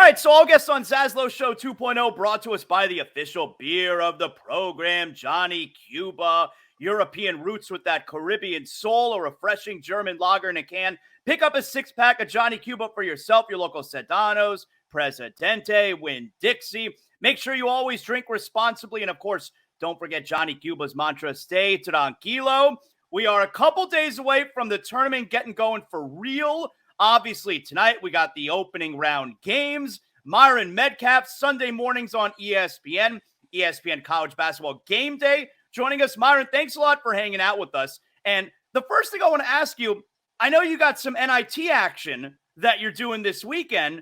right, so all guests on ZASLOW Show 2.0 brought to us by the official beer of the program, Johnny Cuba. European roots with that Caribbean soul, a refreshing German lager in a can. Pick up a six-pack of Johnny Cuba for yourself, your local Sedanos, Presidente, Winn-Dixie. Make sure you always drink responsibly. And, of course, don't forget Johnny Cuba's mantra, stay tranquilo. We are a couple days away from the tournament getting going for real. Obviously, tonight we got the opening round games. Myron Medcalf, Sunday mornings on ESPN, ESPN College Basketball Gameday. Joining us, Myron, thanks a lot for hanging out with us. And the first thing I want to ask you, I know you got some NIT action that you're doing this weekend.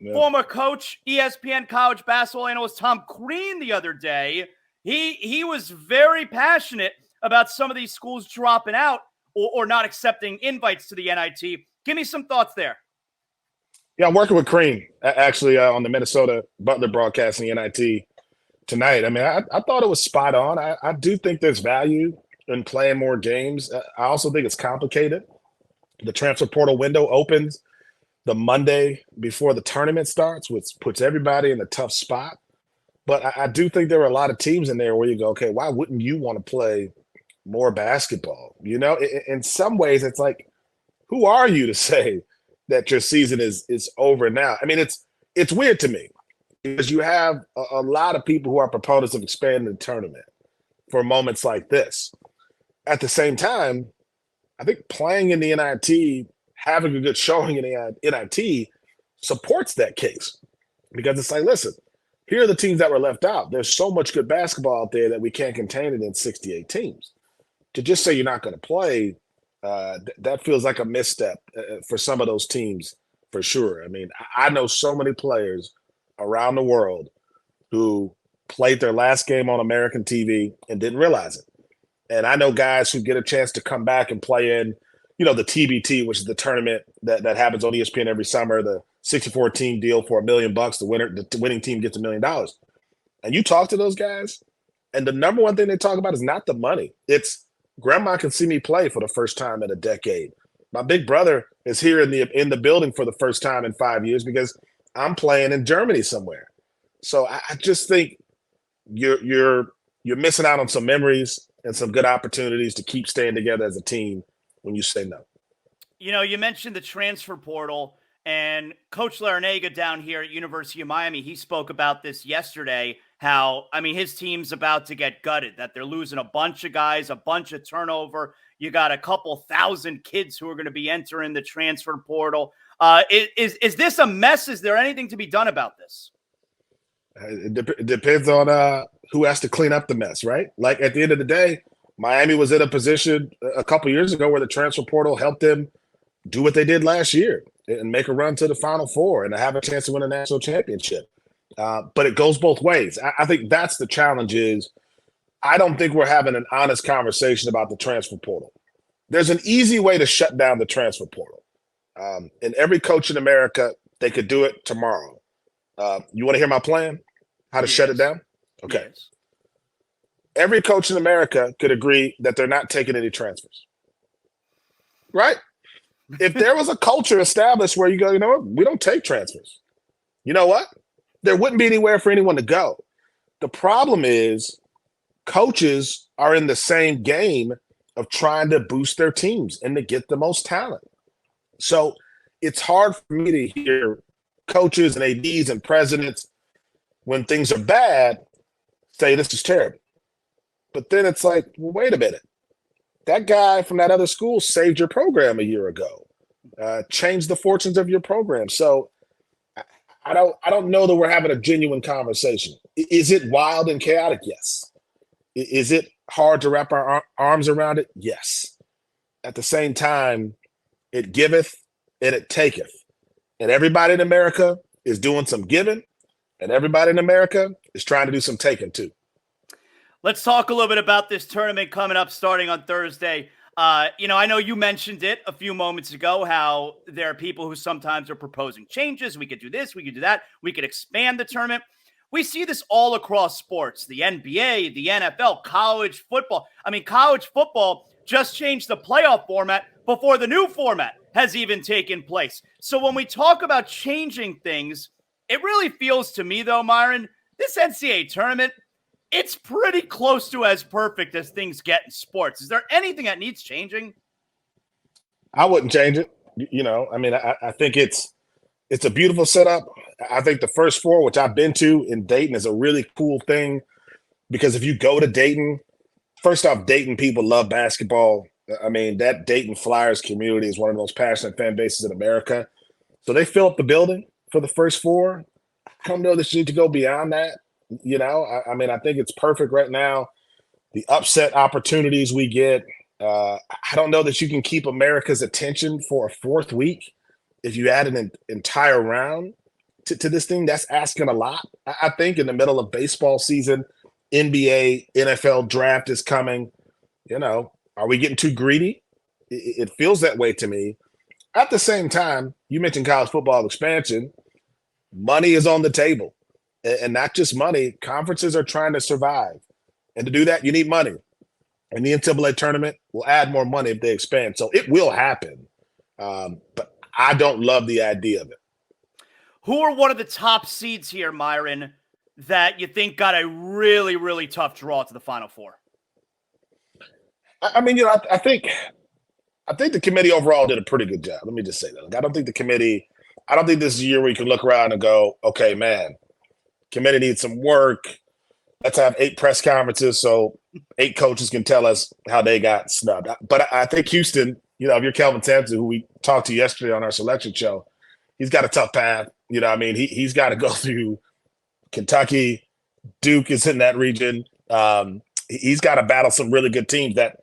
Yeah. Former coach, ESPN College Basketball analyst Tom Crean the other day, he was very passionate about some of these schools dropping out or not accepting invites to the NIT. Give me some thoughts there. Yeah, I'm working with Crean, actually, on the Minnesota Butler broadcasting NIT tonight. I mean, I thought it was spot on. I do think there's value in playing more games. I also think it's complicated. The transfer portal window opens the Monday before the tournament starts, which puts everybody in a tough spot. But I do think there are a lot of teams in there where you go, okay, why wouldn't you want to play more basketball? You know, in some ways, it's like, who are you to say that your season is over now? I mean, it's weird to me because you have a lot of people who are proponents of expanding the tournament for moments like this. At the same time, I think playing in the NIT, having a good showing in the NIT supports that case because it's like, listen, here are the teams that were left out. There's so much good basketball out there that we can't contain it in 68 teams. To just say you're not going to play, that feels like a misstep for some of those teams for sure. I mean, I know so many players around the world who played their last game on American TV and didn't realize it. And I know guys who get a chance to come back and play in, you know, the TBT, which is the tournament that happens on ESPN every summer, the 64-team deal for $1 million. The winning team gets $1 million. And you talk to those guys, and the number one thing they talk about is not the money. It's grandma can see me play for the first time in a decade. My big brother is here in the building for the first time in 5 years because I'm playing in Germany somewhere. So I just think you're missing out on some memories and some good opportunities to keep staying together as a team when you say no. You know, you mentioned the transfer portal, and Coach Larinaga down here at University of Miami, he spoke about this yesterday, how, I mean, his team's about to get gutted, that they're losing a bunch of guys, a bunch of turnover. You got a couple thousand kids who are going to be entering the transfer portal. Is this a mess? Is there anything to be done about this? It depends on who has to clean up the mess, right? Like at the end of the day, Miami was in a position a couple years ago where the transfer portal helped them do what they did last year and make a run to the Final Four and have a chance to win a national championship. But it goes both ways. I think that's the challenge is I don't think we're having an honest conversation about the transfer portal. There's an easy way to shut down the transfer portal. And every coach in America, they could do it tomorrow. You want to hear my plan? How to shut it down? Okay. Yes. Every coach in America could agree that they're not taking any transfers. Right? If there was a culture established where you go, you know what, we don't take transfers. You know what? There wouldn't be anywhere for anyone to go. The problem is coaches are in the same game of trying to boost their teams and to get the most talent. So it's hard for me to hear coaches and ADs and presidents, when things are bad, say this is terrible. But then it's like, well, wait a minute. That guy from that other school saved your program a year ago, changed the fortunes of your program. So I don't know that we're having a genuine conversation. Is it wild and chaotic? Yes. Is it hard to wrap our arms around it? Yes. At the same time, it giveth and it taketh. And everybody in America is doing some giving, and everybody in America is trying to do some taking too. Let's talk a little bit about this tournament coming up starting on Thursday. You know, I know you mentioned it a few moments ago, how there are people who sometimes are proposing changes. We could do this, we could do that. We could expand the tournament. We see this all across sports, the NBA, the NFL, college football. I mean, college football just changed the playoff format before the new format has even taken place. So when we talk about changing things, It really feels to me, though, Myron, this NCAA tournament, it's pretty close to as perfect as things get in sports. Is there anything that needs changing? I wouldn't change it. I mean, I think it's a beautiful setup. I think the first four, which I've been to in Dayton, is a really cool thing because if you go to Dayton, first off, Dayton people love basketball. I mean, that Dayton Flyers community is one of the most passionate fan bases in America. So they fill up the building for the first four. I don't know that you need to go beyond that. I mean, I think it's perfect right now. The upset opportunities we get. I don't know that you can keep America's attention for a fourth week if you add an entire round to this thing. That's asking a lot. I think in the middle of baseball season, NBA, NFL draft is coming. Are we getting too greedy? It feels that way to me. At the same time, you mentioned college football expansion. Money is on the table. And not just money. Conferences are trying to survive. And to do that, you need money. And the NCAA tournament will add more money if they expand. So it will happen. But I don't love the idea of it. Who are one of the top seeds here, Myron, that you think got a really, really tough draw to the Final Four? I mean, I think the committee overall did a pretty good job. Let me just say that. I don't think this is a year where you can look around and go, okay, man, committee needs some work. Let's have 8 press conferences so 8 coaches can tell us how they got snubbed. But I think Houston, if you're Kelvin Sampson, who we talked to yesterday on our selection show, he's got a tough path. He's got to go through Kentucky. Duke is in that region. He's got to battle some really good teams. That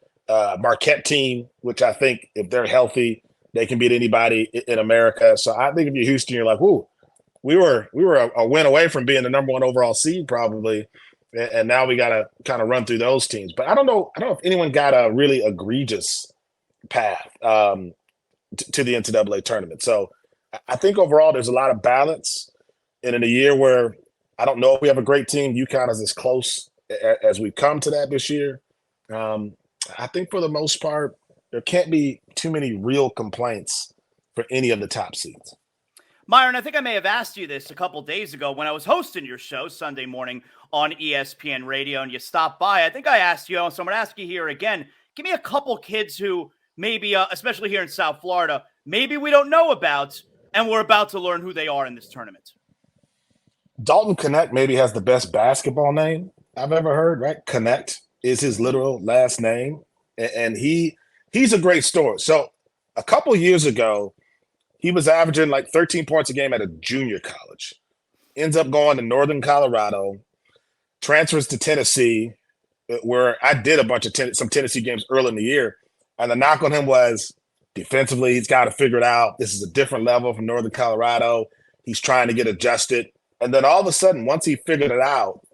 Marquette team, which I think if they're healthy, they can beat anybody in America. So I think if you're Houston, you're like, "Ooh, we were a win away from being the number 1 overall seed probably." And now we got to kind of run through those teams. But I don't know if anyone got a really egregious path to the NCAA tournament. So I think overall there's a lot of balance. And in a year where I don't know if we have a great team, UConn is as close as we've come to that this year. I think for the most part, there can't be too many real complaints for any of the top seeds. Myron, I think I may have asked you this a couple days ago when I was hosting your show Sunday morning on ESPN Radio, and you stopped by. I think I asked you, so I'm going to ask you here again. Give me a couple kids who maybe, especially here in South Florida, maybe we don't know about, and we're about to learn who they are in this tournament. Dalton Connect maybe has the best basketball name I've ever heard, right? Connect is his literal last name, and he's a great story. So a couple years ago, he was averaging like 13 points a game at a junior college. Ends up going to Northern Colorado, transfers to Tennessee, where I did a bunch of some Tennessee games early in the year. And the knock on him was defensively, he's got to figure it out. This is a different level from Northern Colorado. He's trying to get adjusted. And then all of a sudden, once he figured it out,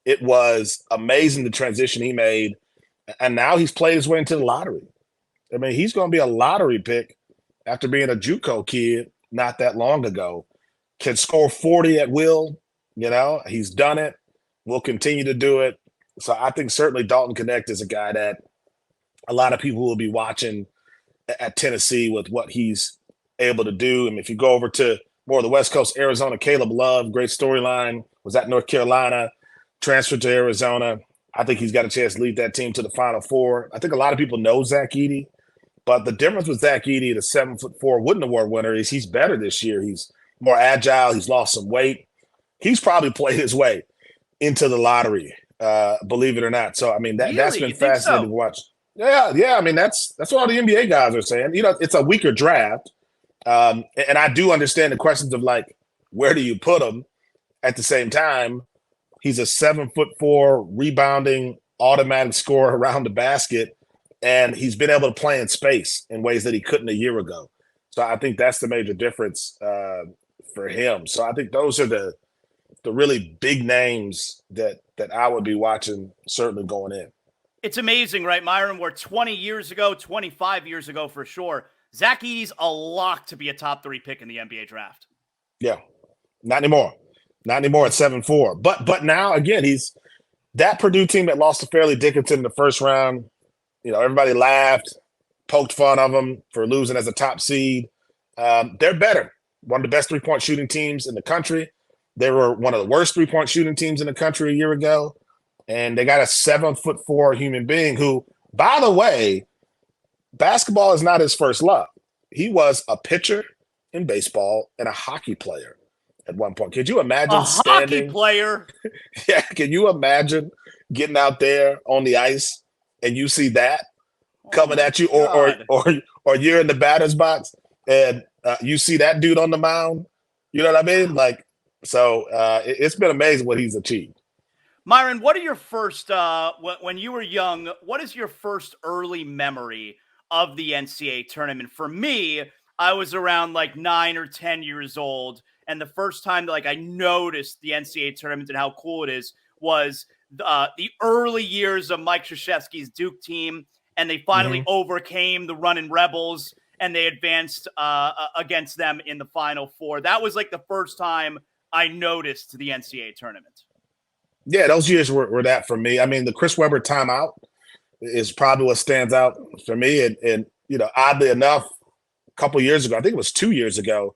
it was amazing the transition he made. And now he's played his way into the lottery. I mean, he's going to be a lottery pick after being a JUCO kid not that long ago. Can score 40 at will. He's done it. Will continue to do it. So I think certainly Dalton Connect is a guy that a lot of people will be watching at Tennessee with what he's able to do. And if you go over to more of the West Coast, Arizona, Caleb Love, great storyline, was at North Carolina, transferred to Arizona. I think he's got a chance to lead that team to the Final Four. I think a lot of people know Zach Edey, but the difference with Zach Edey, the 7'4" Wooden Award winner, is he's better this year. He's more agile. He's lost some weight. He's probably played his way into the lottery, believe it or not. So, I mean, that's been fascinating to watch. Yeah. I mean, that's what all the NBA guys are saying. It's a weaker draft. And I do understand the questions of, like, where do you put him? At the same time, he's a 7'4" rebounding automatic scorer around the basket, and he's been able to play in space in ways that he couldn't a year ago. So I think that's the major difference for him. So I think those are the really big names that I would be watching certainly going in. It's amazing, right, Myron? Where 20 years ago, 25 years ago for sure, Zach Edey's a lock to be a top 3 pick in the NBA draft. Yeah, not anymore. Not anymore at 7'4". But now, again, he's that Purdue team that lost to Fairleigh Dickinson in the first round. Everybody laughed, poked fun of him for losing as a top seed. They're better. one of the best three-point shooting teams in the country. They were one of the worst three-point shooting teams in the country a year ago. And they got a 7'4" human being who, by the way, basketball is not his first love. He was a pitcher in baseball and a hockey player at one point. Could you imagine hockey player? Yeah, can you imagine getting out there on the ice and you see that coming at you, or you're in the batter's box and you see that dude on the mound? You know what I mean? Like, so it's been amazing what he's achieved. Myron, what are your first, when you were young, what is your first early memory of the NCAA tournament? For me, I was around like 9 or 10 years old. And the first time that like I noticed the NCAA tournament and how cool it is was the early years of Mike Krzyzewski's Duke team. And they finally overcame the running Rebels and they advanced against them in the Final Four. That was like the first time I noticed the NCAA tournament. Yeah, those years were that for me. I mean, the Chris Webber timeout is probably what stands out for me. And you know, oddly enough, a couple of years ago, I think it was 2 years ago,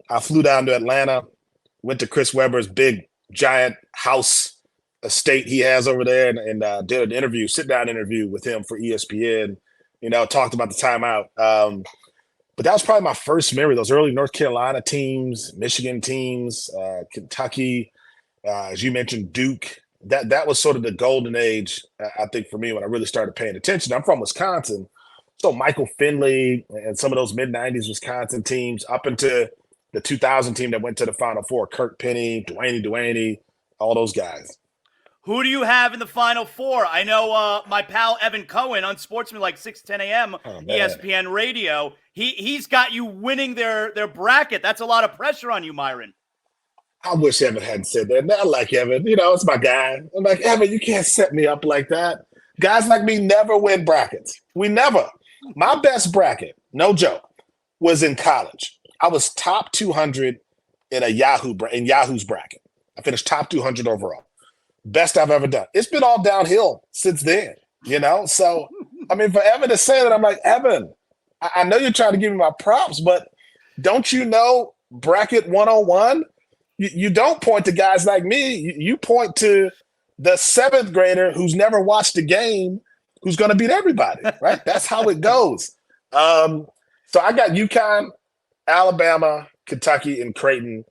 I flew down to Atlanta, went to Chris Webber's big, giant house estate he has over there and did an sit-down interview with him for ESPN, you know, talked about the timeout. But that was probably my first memory, those early North Carolina teams, Michigan teams, Kentucky, as you mentioned, Duke. That was sort of the golden age, I think, for me when I really started paying attention. I'm from Wisconsin, so Michael Finley and some of those mid-'90s Wisconsin teams up into the 2000 team that went to the Final Four, Kirk Penny, Dwayne, all those guys. Who do you have in the Final Four? I know my pal Evan Cohen on Sportsman 6:10 a.m. ESPN Radio. He's got you winning their bracket. That's a lot of pressure on you, Myron. I wish Evan hadn't said that. I like Evan. You know, it's my guy. I'm like, Evan, you can't set me up like that. Guys like me never win brackets. We never. My best bracket, no joke, was in college. I was top 200 in Yahoo's bracket. I finished top 200 overall. Best I've ever done. It's been all downhill since then, you know? So, I mean, for Evan to say that, I'm like, Evan, I know you're trying to give me my props, but don't you know bracket 101? You don't point to guys like me. You point to the seventh grader who's never watched a game who's going to beat everybody, right? That's how it goes. So I got UConn, Alabama, Kentucky, and Creighton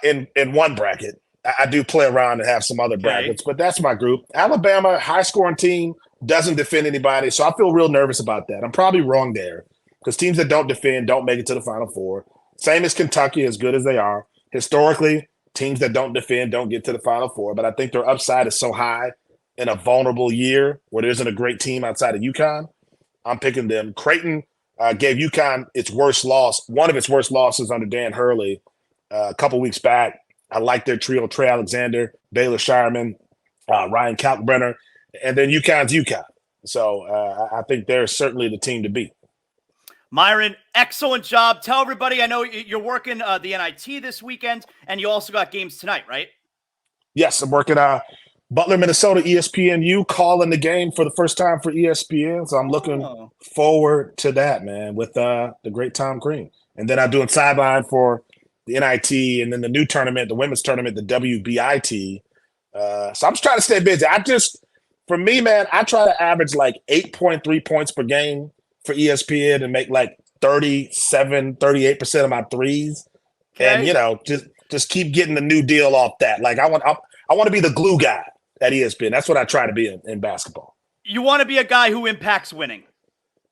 in one bracket. I do play around and have some other brackets, but that's my group. Alabama, high-scoring team, doesn't defend anybody, so I feel real nervous about that. I'm probably wrong there because teams that don't defend don't make it to the Final Four. Same as Kentucky, as good as they are. Historically, teams that don't defend don't get to the Final Four, but I think their upside is so high in a vulnerable year where there isn't a great team outside of UConn. I'm picking them. Creighton gave UConn its worst loss, one of its worst losses under Dan Hurley a couple weeks back. I like their trio, Trey Alexander, Baylor Shireman, Ryan Kalkbrenner, and then UConn's UConn. So I think they're certainly the team to beat. Myron, excellent job. Tell everybody, I know you're working the NIT this weekend, and you also got games tonight, right? Yes, I'm working Butler, Minnesota, ESPNU, calling the game for the first time for ESPN. So I'm looking forward to that, man, with the great Tom Green. And then I'm doing sideline for the NIT and then the new tournament, the women's tournament, the WBIT. So I'm just trying to stay busy. For me, man, I try to average like 8.3 points per game for ESPN and make like 38% of my threes. Okay. And, you know, just keep getting the new deal off that. Like I want to be the glue guy at ESPN. That's what I try to be in basketball. You want to be a guy who impacts winning.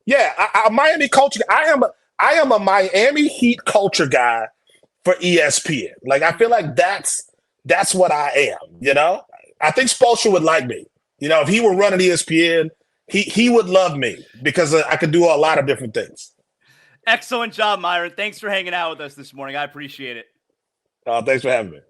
Yeah, Miami culture. I am a Miami Heat culture guy for ESPN. Like I feel like that's what I am. You know, I think Spoelstra would like me. You know, if he were running ESPN, he would love me because I could do a lot of different things. Excellent job, Myron. Thanks for hanging out with us this morning. I appreciate it. Thanks for having me.